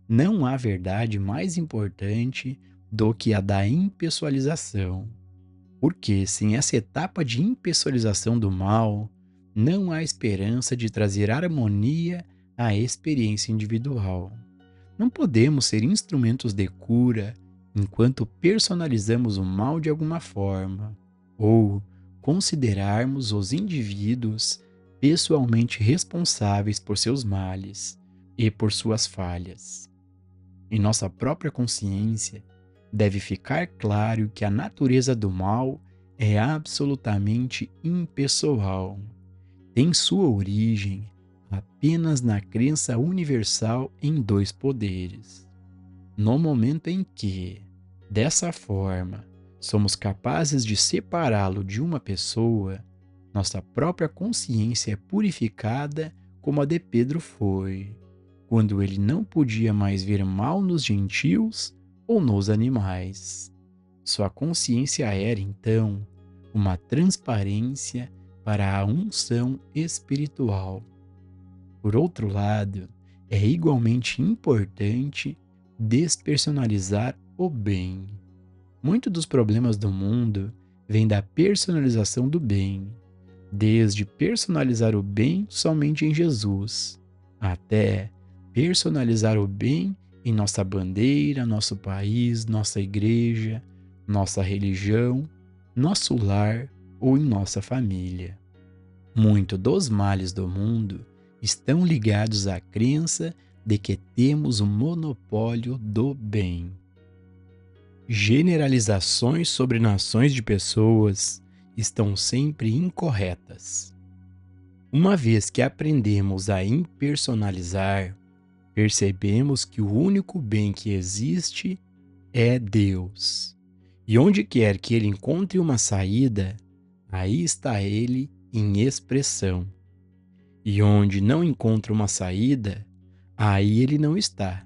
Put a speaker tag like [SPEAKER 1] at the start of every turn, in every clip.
[SPEAKER 1] Não há verdade mais importante do que a da impessoalização, porque sem essa etapa de impessoalização do mal, não há esperança de trazer harmonia à experiência individual. Não podemos ser instrumentos de cura enquanto personalizamos o mal de alguma forma, ou considerarmos os indivíduos pessoalmente responsáveis por seus males e por suas falhas. Em nossa própria consciência, deve ficar claro que a natureza do mal é absolutamente impessoal. Tem sua origem apenas na crença universal em dois poderes. No momento em que, dessa forma, somos capazes de separá-lo de uma pessoa, nossa própria consciência é purificada como a de Pedro foi, quando ele não podia mais ver mal nos gentios ou nos animais. Sua consciência era, então, uma transparência para a unção espiritual. Por outro lado, é igualmente importante despersonalizar o bem. Muitos dos problemas do mundo vêm da personalização do bem, desde personalizar o bem somente em Jesus, até personalizar o bem em nossa bandeira, nosso país, nossa igreja, nossa religião, nosso lar ou em nossa família. Muito dos males do mundo estão ligados à crença de que temos o monopólio do bem. Generalizações sobre nações de pessoas estão sempre incorretas. Uma vez que aprendemos a impersonalizar, percebemos que o único bem que existe é Deus. E onde quer que ele encontre uma saída, aí está ele em expressão. E onde não encontra uma saída, aí ele não está.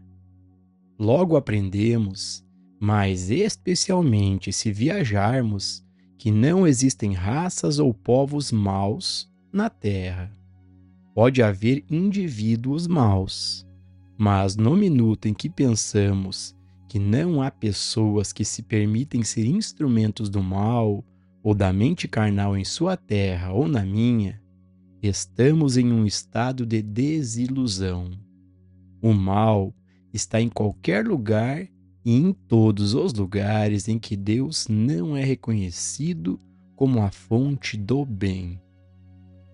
[SPEAKER 1] Logo aprendemos, mas especialmente se viajarmos, que não existem raças ou povos maus na Terra. Pode haver indivíduos maus, mas no minuto em que pensamos que não há pessoas que se permitem ser instrumentos do mal ou da mente carnal em sua terra ou na minha, estamos em um estado de desilusão. O mal está em qualquer lugar e em todos os lugares em que Deus não é reconhecido como a fonte do bem.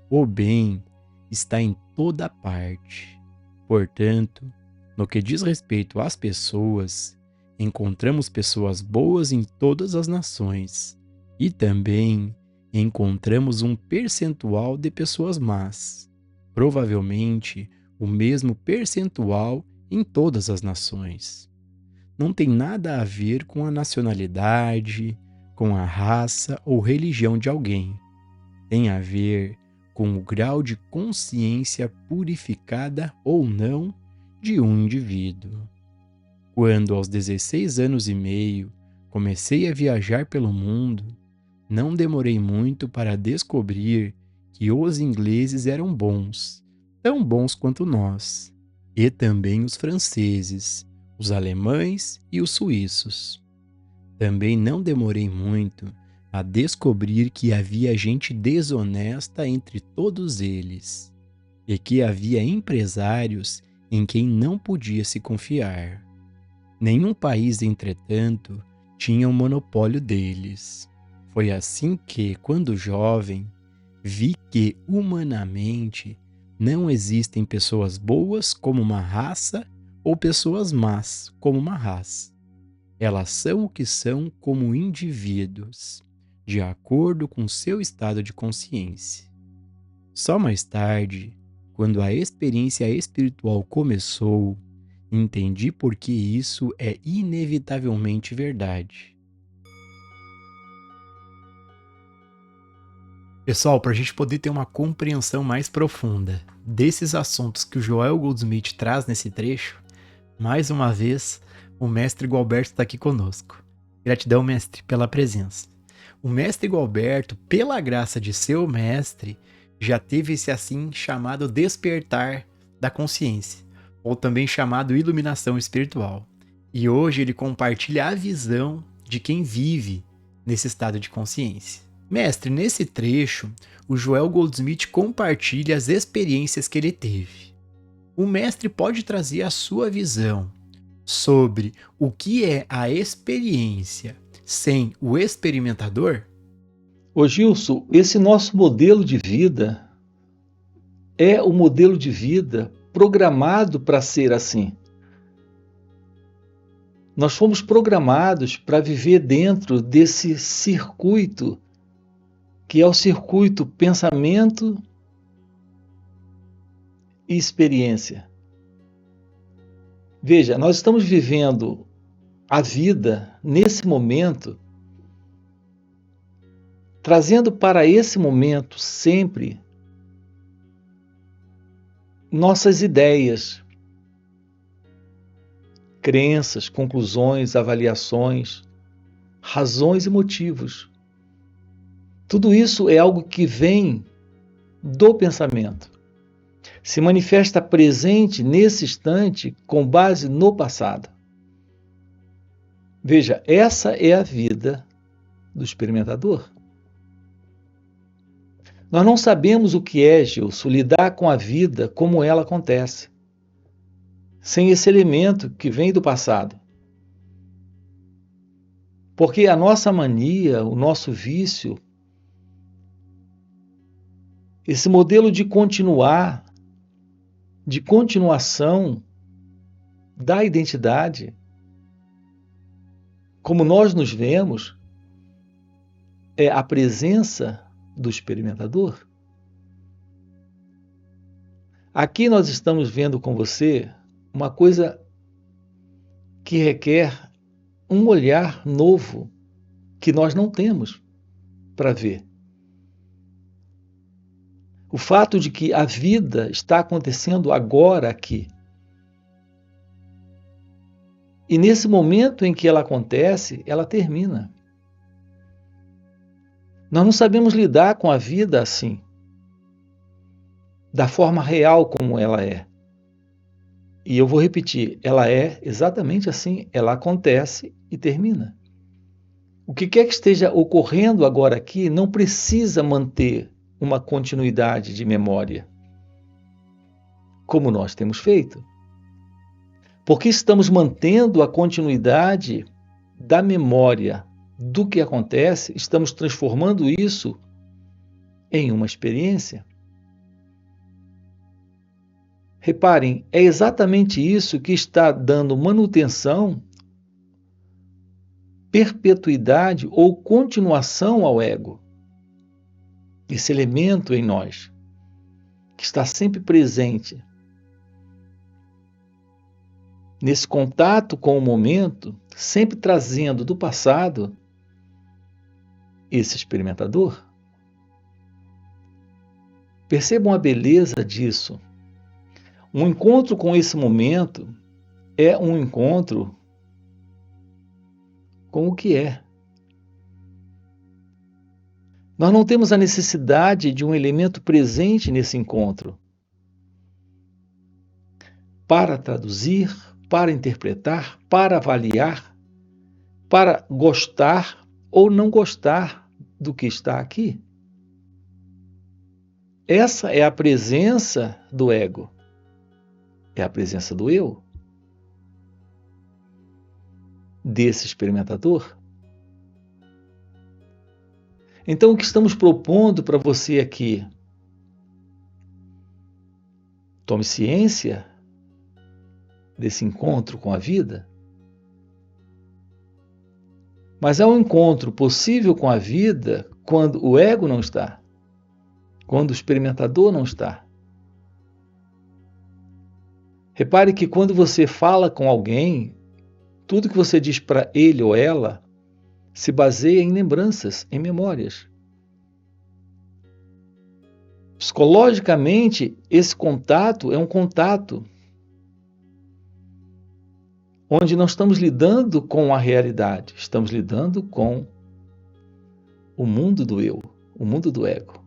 [SPEAKER 1] O bem está em toda parte. Portanto, no que diz respeito às pessoas, encontramos pessoas boas em todas as nações e também encontramos um percentual de pessoas más, provavelmente o mesmo percentual em todas as nações. Não tem nada a ver com a nacionalidade, com a raça ou religião de alguém. Tem a ver com o grau de consciência purificada ou não de um indivíduo. Quando aos 16 anos e meio comecei a viajar pelo mundo, não demorei muito para descobrir que os ingleses eram bons, tão bons quanto nós, e também os franceses, os alemães e os suíços. Também não demorei muito a descobrir que havia gente desonesta entre todos eles, e que havia empresários em quem não podia se confiar. Nenhum país, entretanto, tinha o monopólio deles. Foi assim que, quando jovem, vi que, humanamente, não existem pessoas boas como uma raça ou pessoas más como uma raça. Elas são o que são como indivíduos, de acordo com seu estado de consciência. Só mais tarde, quando a experiência espiritual começou, entendi por que isso é inevitavelmente verdade. Pessoal, para a gente poder ter uma compreensão mais profunda desses assuntos que o Joel Goldsmith traz nesse trecho, mais uma vez, o mestre Gualberto está aqui conosco. Gratidão, mestre, pela presença. O mestre Gualberto, pela graça de seu mestre, já teve esse assim chamado despertar da consciência, ou também chamado iluminação espiritual. E hoje ele compartilha a visão de quem vive nesse estado de consciência. Mestre, nesse trecho, o Joel Goldsmith compartilha as experiências que ele teve. O mestre pode trazer a sua visão sobre o que é a experiência sem o experimentador?
[SPEAKER 2] Ô Gilson, esse nosso modelo de vida é o modelo de vida programado para ser assim. Nós fomos programados para viver dentro desse circuito, que é o circuito pensamento e experiência. Veja, nós estamos vivendo a vida nesse momento, trazendo para esse momento sempre nossas ideias, crenças, conclusões, avaliações, razões e motivos. Tudo isso é algo que vem do pensamento. Se manifesta presente nesse instante com base no passado. Veja, essa é a vida do experimentador. Nós não sabemos o que é, Gilson, lidar com a vida como ela acontece, sem esse elemento que vem do passado. Porque a nossa mania, o nosso vício, esse modelo de continuar, de continuação da identidade, como nós nos vemos, é a presença do experimentador. Aqui nós estamos vendo com você uma coisa que requer um olhar novo que nós não temos para ver. O fato de que a vida está acontecendo agora aqui. E nesse momento em que ela acontece, ela termina. Nós não sabemos lidar com a vida assim, da forma real como ela é. E eu vou repetir, ela é exatamente assim, ela acontece e termina. O que quer que esteja ocorrendo agora aqui não precisa manter uma continuidade de memória, como nós temos feito. Porque estamos mantendo a continuidade da memória do que acontece, estamos transformando isso em uma experiência. Reparem, é exatamente isso que está dando manutenção, perpetuidade ou continuação ao ego. Esse elemento em nós, que está sempre presente, nesse contato com o momento, sempre trazendo do passado esse experimentador. Percebam a beleza disso. Um encontro com esse momento é um encontro com o que é. Nós não temos a necessidade de um elemento presente nesse encontro para traduzir, para interpretar, para avaliar, para gostar ou não gostar do que está aqui. Essa é a presença do ego. É a presença do eu, desse experimentador. Então, o que estamos propondo para você aqui? Tome ciência desse encontro com a vida. Mas é um encontro possível com a vida quando o ego não está, quando o experimentador não está. Repare que quando você fala com alguém, tudo que você diz para ele ou ela se baseia em lembranças, em memórias. Psicologicamente, esse contato é um contato onde não estamos lidando com a realidade, estamos lidando com o mundo do eu, o mundo do ego,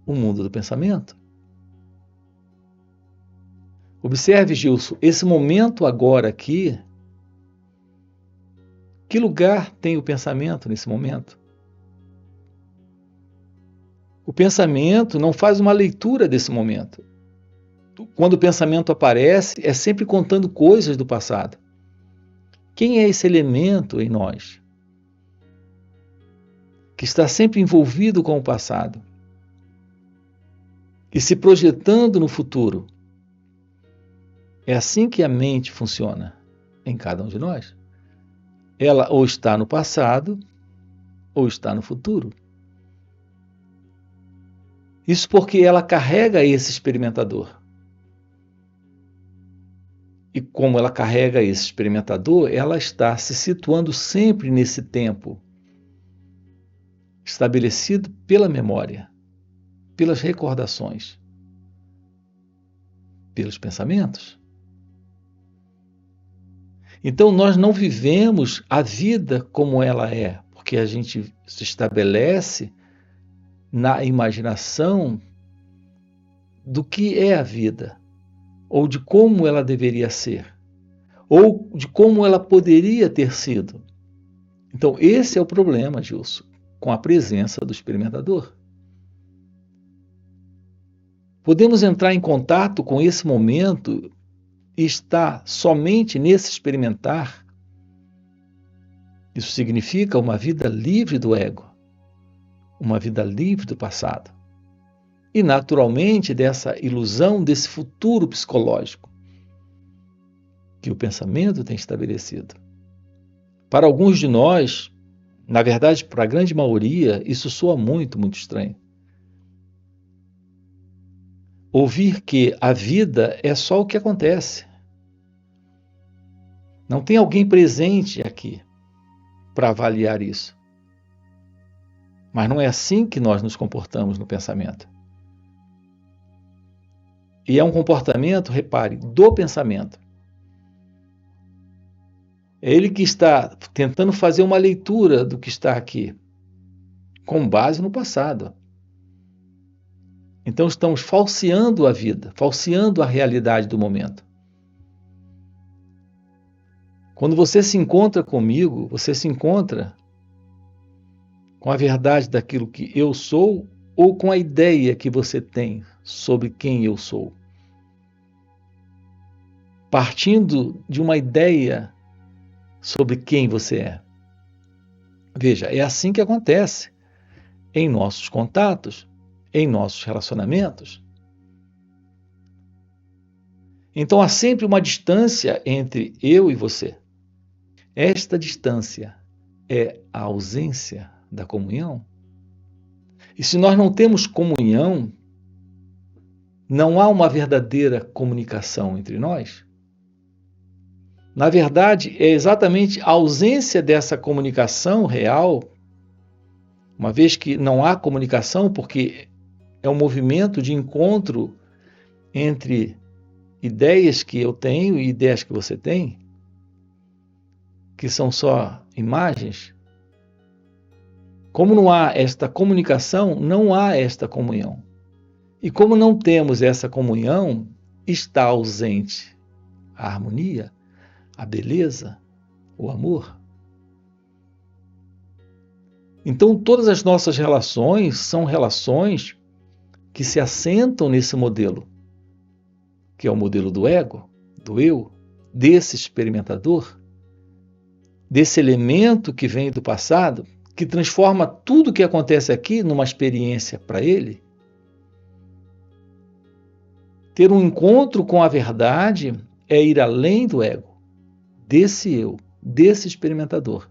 [SPEAKER 2] o mundo do pensamento. Observe, Gilson, esse momento agora aqui, que lugar tem o pensamento nesse momento? O pensamento não faz uma leitura desse momento. Quando o pensamento aparece, é sempre contando coisas do passado. Quem é esse elemento em nós que está sempre envolvido com o passado e se projetando no futuro? É assim que a mente funciona em cada um de nós. Ela ou está no passado ou está no futuro. Isso porque ela carrega esse experimentador. E como ela carrega esse experimentador, ela está se situando sempre nesse tempo estabelecido pela memória, pelas recordações, pelos pensamentos. Então nós não vivemos a vida como ela é, porque a gente se estabelece na imaginação do que é a vida, ou de como ela deveria ser, ou de como ela poderia ter sido. Então esse é o problema, Gilson, com a presença do experimentador. Podemos entrar em contato com esse momento e estar somente nesse experimentar. Isso significa uma vida livre do ego, uma vida livre do passado. E, naturalmente, dessa ilusão, desse futuro psicológico que o pensamento tem estabelecido. Para alguns de nós, na verdade, para a grande maioria, isso soa muito, muito estranho. Ouvir que a vida é só o que acontece. Não tem alguém presente aqui para avaliar isso. Mas não é assim que nós nos comportamos no pensamento. E é um comportamento, repare, do pensamento. É ele que está tentando fazer uma leitura do que está aqui, com base no passado. Então estamos falseando a vida, falseando a realidade do momento. Quando você se encontra comigo, você se encontra com a verdade daquilo que eu sou ou com a ideia que você tem sobre quem eu sou. Partindo de uma ideia sobre quem você é. Veja, é assim que acontece em nossos contatos, em nossos relacionamentos. Então há sempre uma distância entre eu e você. Esta distância é a ausência da comunhão. E se nós não temos comunhão, não há uma verdadeira comunicação entre nós. Na verdade, é exatamente a ausência dessa comunicação real, uma vez que não há comunicação, porque é um movimento de encontro entre ideias que eu tenho e ideias que você tem, que são só imagens. Como não há esta comunicação, não há esta comunhão. E como não temos essa comunhão, está ausente a harmonia, a beleza, o amor. Então todas as nossas relações são relações que se assentam nesse modelo, que é o modelo do ego, do eu, desse experimentador, desse elemento que vem do passado, que transforma tudo o que acontece aqui numa experiência para ele. Ter um encontro com a verdade é ir além do ego, desse eu, desse experimentador.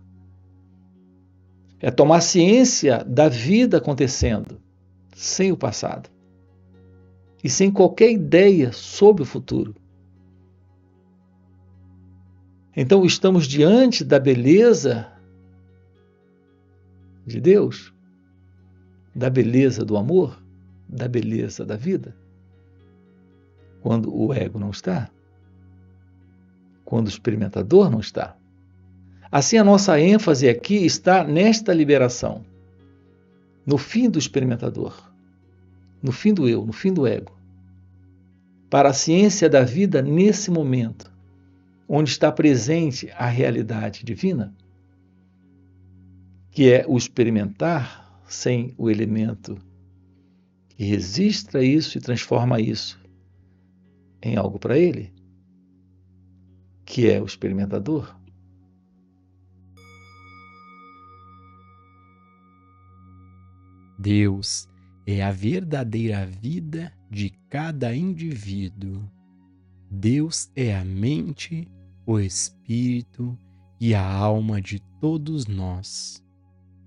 [SPEAKER 2] É tomar ciência da vida acontecendo, sem o passado. E sem qualquer ideia sobre o futuro. Então estamos diante da beleza de Deus, da beleza do amor, da beleza da vida. Quando o ego não está, quando o experimentador não está. Assim, a nossa ênfase aqui está nesta liberação, no fim do experimentador, no fim do eu, no fim do ego. para a ciência da vida nesse momento, onde está presente a realidade divina, que é o experimentar sem o elemento que registra isso e transforma isso em algo para ele, que é o experimentador.
[SPEAKER 1] Deus é a verdadeira vida de cada indivíduo. Deus é a mente, o espírito e a alma de todos nós.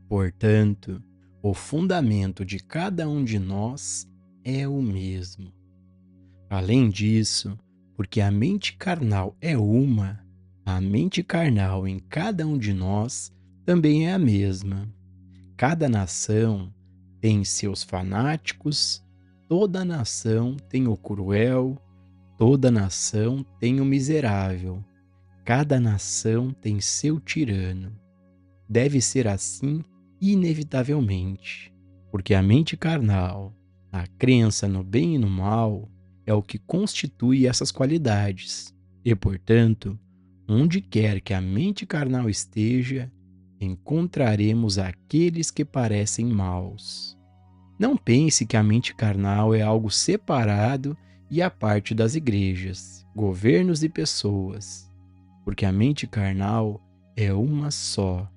[SPEAKER 1] Portanto, o fundamento de cada um de nós é o mesmo. Além disso, porque a mente carnal é uma, a mente carnal em cada um de nós também é a mesma. Cada nação tem seus fanáticos, toda nação tem o cruel, toda nação tem o miserável, cada nação tem seu tirano. Deve ser assim inevitavelmente, porque a mente carnal, a crença no bem e no mal, é o que constitui essas qualidades. E, portanto, onde quer que a mente carnal esteja, encontraremos aqueles que parecem maus. Não pense que a mente carnal é algo separado e à parte das igrejas, governos e pessoas, porque a mente carnal é uma só.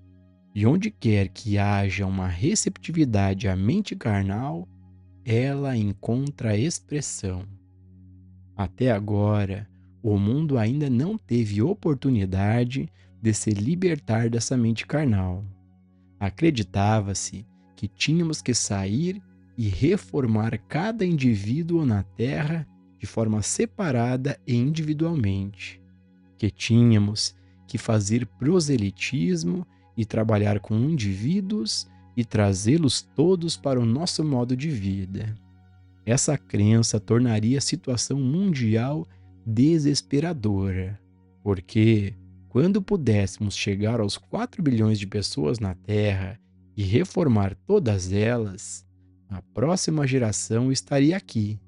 [SPEAKER 1] E onde quer que haja uma receptividade à mente carnal, ela encontra expressão. Até agora, o mundo ainda não teve oportunidade de se libertar dessa mente carnal. Acreditava-se que tínhamos que sair e reformar cada indivíduo na Terra de forma separada e individualmente, que tínhamos que fazer proselitismo e trabalhar com indivíduos e trazê-los todos para o nosso modo de vida. Essa crença tornaria a situação mundial desesperadora, porque quando pudéssemos chegar aos 4 bilhões de pessoas na Terra e reformar todas elas, a próxima geração estaria aqui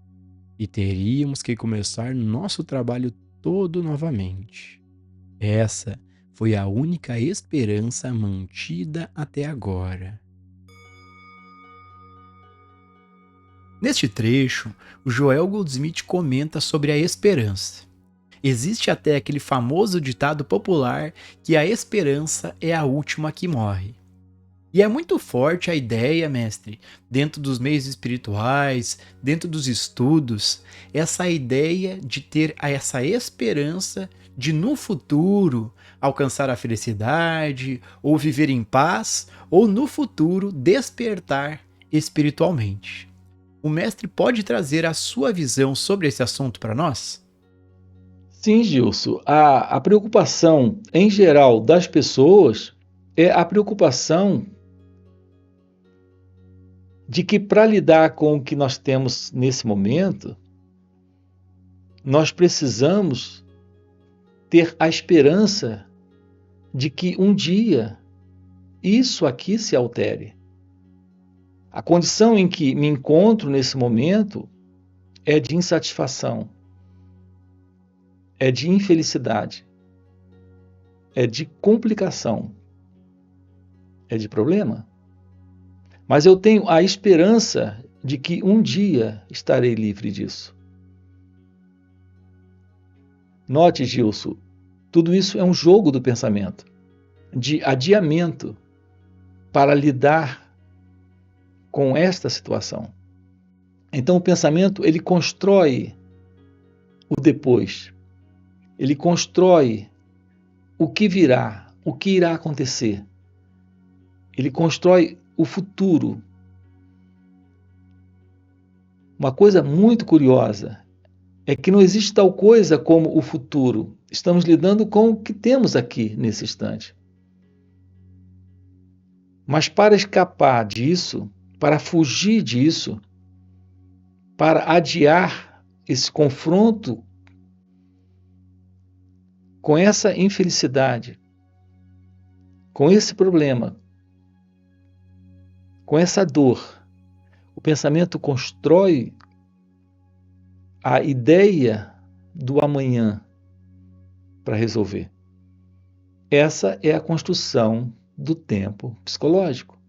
[SPEAKER 1] e teríamos que começar nosso trabalho todo novamente. Essa foi a única esperança mantida até agora. Neste trecho, o Joel Goldsmith comenta sobre a esperança. Existe até aquele famoso ditado popular que a esperança é a última que morre. E é muito forte a ideia, mestre, dentro dos meios espirituais, dentro dos estudos, essa ideia de ter essa esperança de no futuro alcançar a felicidade, ou viver em paz, ou no futuro despertar espiritualmente. O mestre pode trazer a sua visão sobre esse assunto para nós?
[SPEAKER 2] Sim, Gilson, a preocupação em geral das pessoas é a preocupação de que para lidar com o que nós temos nesse momento, nós precisamos ter a esperança de que um dia isso aqui se altere. A condição em que me encontro nesse momento é de insatisfação, é de infelicidade, é de complicação, é de problema. Mas eu tenho a esperança de que um dia estarei livre disso. Note, Gilson, tudo isso é um jogo do pensamento, de adiamento para lidar com esta situação. Então o pensamento, ele constrói o depois. Ele constrói o que virá, o que irá acontecer. Ele constrói o futuro. Uma coisa muito curiosa é que não existe tal coisa como o futuro. Estamos lidando com o que temos aqui nesse instante. Mas para escapar disso, para fugir disso, para adiar esse confronto com essa infelicidade, com esse problema, com essa dor, o pensamento constrói a ideia do amanhã para resolver. Essa é a construção do tempo psicológico.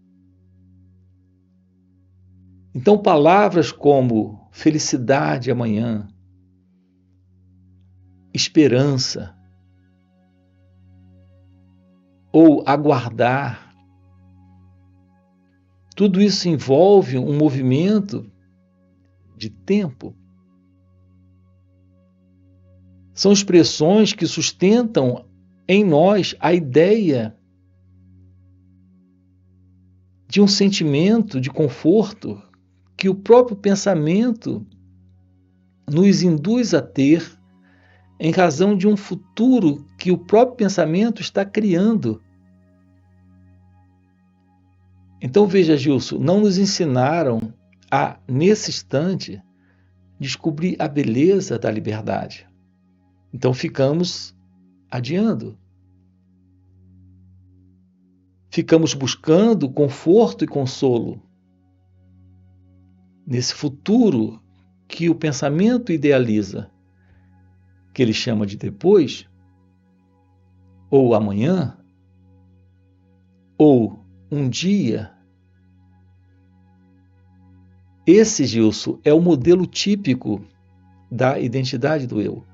[SPEAKER 2] Então, palavras como felicidade amanhã, esperança, ou aguardar, tudo isso envolve um movimento de tempo. São expressões que sustentam em nós a ideia de um sentimento de conforto que o próprio pensamento nos induz a ter em razão de um futuro que o próprio pensamento está criando. Então veja, Gilson, não nos ensinaram a, nesse instante, descobrir a beleza da liberdade. Então ficamos adiando. Ficamos buscando conforto e consolo nesse futuro que o pensamento idealiza, que ele chama de depois, ou amanhã, ou um dia. Esse, Gilson, é o modelo típico da identidade do eu.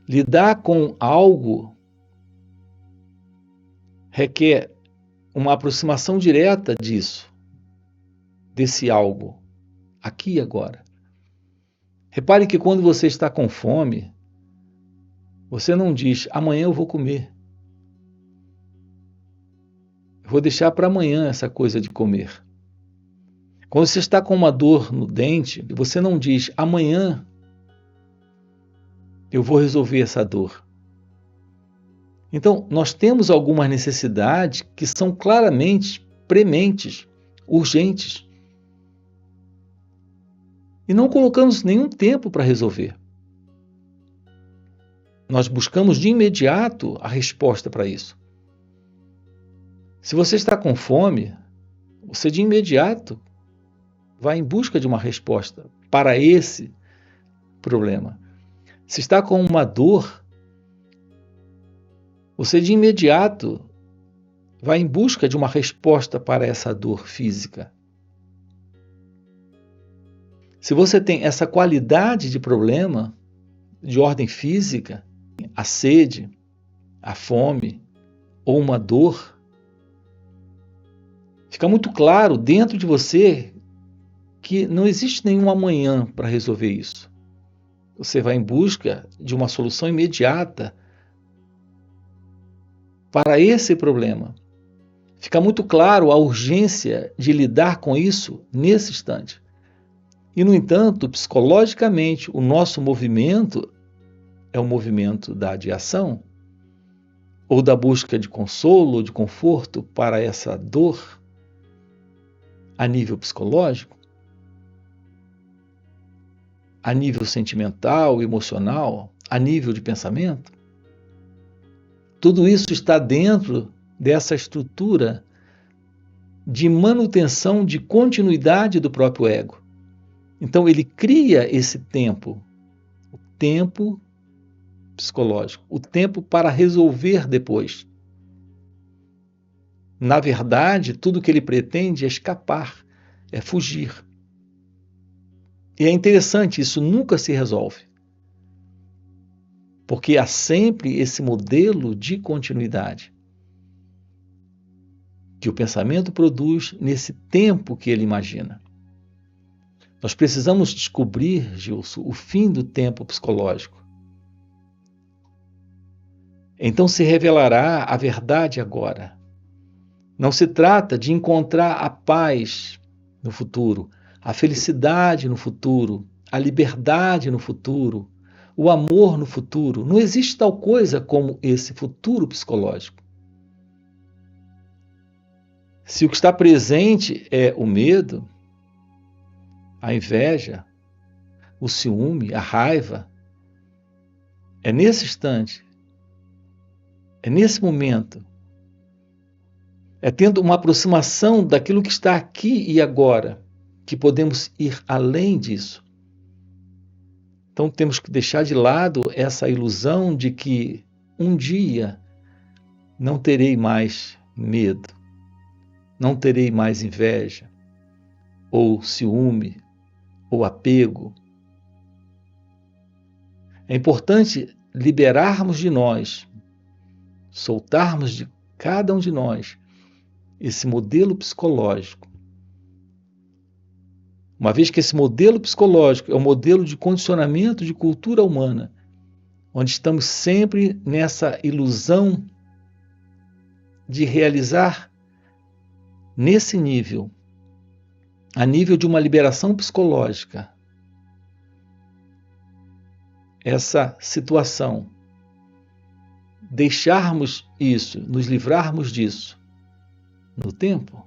[SPEAKER 2] Lidar com algo requer uma aproximação direta disso, desse algo, aqui e agora. Repare que quando você está com fome, você não diz, amanhã eu vou comer. Eu vou deixar para amanhã essa coisa de comer. Quando você está com uma dor no dente, você não diz, amanhã eu vou resolver essa dor. Então, nós temos algumas necessidades que são claramente prementes, urgentes. E não colocamos nenhum tempo para resolver. Nós buscamos de imediato a resposta para isso. Se você está com fome, você de imediato vai em busca de uma resposta para esse problema. Se está com uma dor, você de imediato vai em busca de uma resposta para essa dor física. Se você tem essa qualidade de problema de ordem física, a sede, a fome ou uma dor, fica muito claro dentro de você que não existe nenhum amanhã para resolver isso. Você vai em busca de uma solução imediata para esse problema. Fica muito claro a urgência de lidar com isso nesse instante. E, no entanto, psicologicamente, o nosso movimento é o movimento da adiação, ou da busca de consolo, de conforto para essa dor a nível psicológico, a nível sentimental, emocional, a nível de pensamento. Tudo isso está dentro dessa estrutura de manutenção, de continuidade do próprio ego. Então ele cria esse tempo, o tempo psicológico, o tempo para resolver depois. Na verdade, tudo que ele pretende é escapar, é fugir. E é interessante, isso nunca se resolve. Porque há sempre esse modelo de continuidade que o pensamento produz nesse tempo que ele imagina. Nós precisamos descobrir, Gilson, o fim do tempo psicológico. Então se revelará a verdade agora. Não se trata de encontrar a paz no futuro, a felicidade no futuro, a liberdade no futuro, o amor no futuro. Não existe tal coisa como esse futuro psicológico. Se o que está presente é o medo, a inveja, o ciúme, a raiva, é nesse instante, é nesse momento, é tendo uma aproximação daquilo que está aqui e agora, que podemos ir além disso. Então temos que deixar de lado essa ilusão de que um dia não terei mais medo, não terei mais inveja, ou ciúme, ou apego. É importante liberarmos de nós, soltarmos de cada um de nós esse modelo psicológico. Uma vez que esse modelo psicológico é um modelo de condicionamento de cultura humana, onde estamos sempre nessa ilusão de realizar nesse nível, a nível de uma liberação psicológica, essa situação, deixarmos isso, nos livrarmos disso no tempo.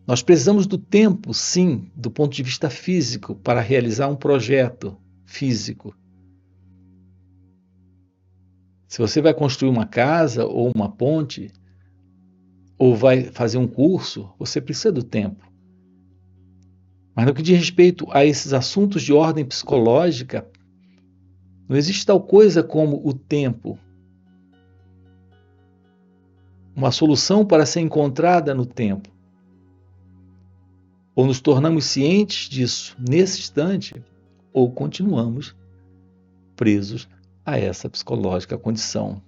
[SPEAKER 2] Nós precisamos do tempo, sim, do ponto de vista físico, para realizar um projeto físico. Se você vai construir uma casa ou uma ponte, ou vai fazer um curso, você precisa do tempo. Mas no que diz respeito a esses assuntos de ordem psicológica, não existe tal coisa como o tempo. Uma solução para ser encontrada no tempo. Ou nos tornamos cientes disso nesse instante, ou continuamos presos a essa psicológica condição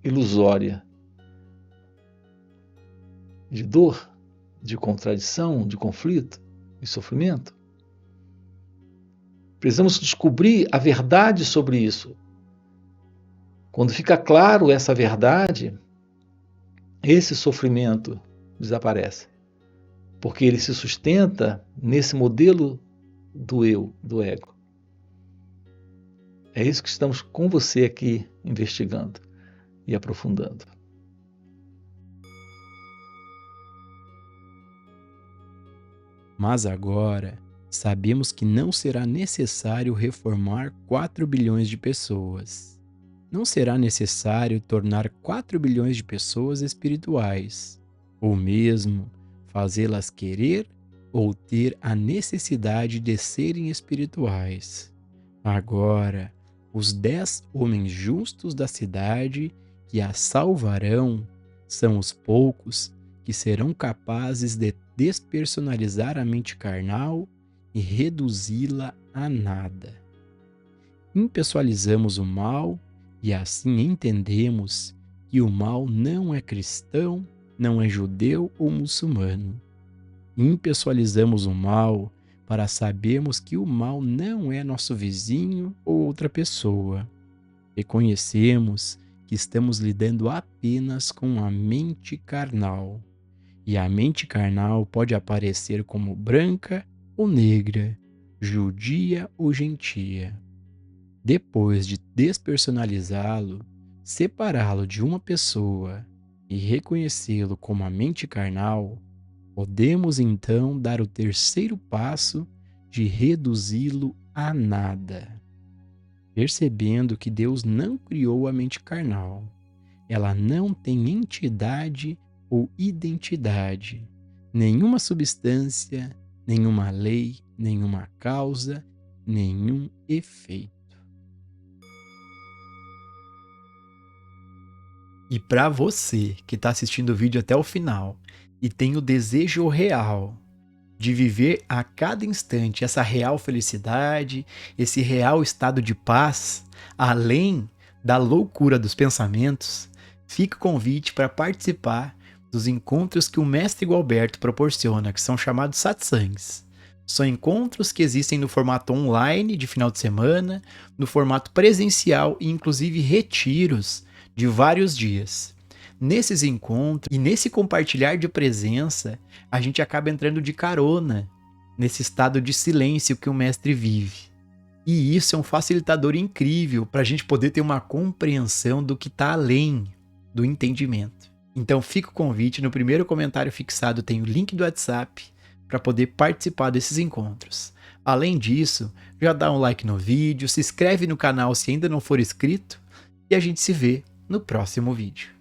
[SPEAKER 2] ilusória de dor, de contradição, de conflito e sofrimento. Precisamos descobrir a verdade sobre isso. Quando fica claro essa verdade, esse sofrimento desaparece, porque ele se sustenta nesse modelo do eu, do ego. É isso que estamos com você aqui investigando e aprofundando.
[SPEAKER 1] Mas agora sabemos que não será necessário reformar 4 bilhões de pessoas. Não será necessário tornar 4 bilhões de pessoas espirituais, ou mesmo fazê-las querer ou ter a necessidade de serem espirituais. Agora, os 10 homens justos da cidade que a salvarão são os poucos que serão capazes de despersonalizar a mente carnal e reduzi-la a nada. Impessoalizamos o mal e assim entendemos que o mal não é cristão, não é judeu ou muçulmano. Impessoalizamos o mal para sabermos que o mal não é nosso vizinho ou outra pessoa. Reconhecemos que estamos lidando apenas com a mente carnal. E a mente carnal pode aparecer como branca ou negra, judia ou gentia. Depois de despersonalizá-lo, separá-lo de uma pessoa e reconhecê-lo como a mente carnal, podemos então dar o terceiro passo de reduzi-lo a nada. Percebendo que Deus não criou a mente carnal. Ela não tem entidade ou identidade, nenhuma substância, nenhuma lei, nenhuma causa, nenhum efeito. E para você que está assistindo o vídeo até o final e tem o desejo real de viver a cada instante essa real felicidade, esse real estado de paz, além da loucura dos pensamentos, fica o convite para participar dos encontros que o Mestre Gualberto proporciona, que são chamados satsangs. São encontros que existem no formato online de final de semana, no formato presencial e inclusive retiros de vários dias. Nesses encontros e nesse compartilhar de presença, a gente acaba entrando de carona nesse estado de silêncio que o mestre vive. E isso é um facilitador incrível para a gente poder ter uma compreensão do que está além do entendimento. Então fica o convite, no primeiro comentário fixado tem o link do WhatsApp para poder participar desses encontros. Além disso, já dá um like no vídeo, se inscreve no canal se ainda não for inscrito e a gente se vê no próximo vídeo.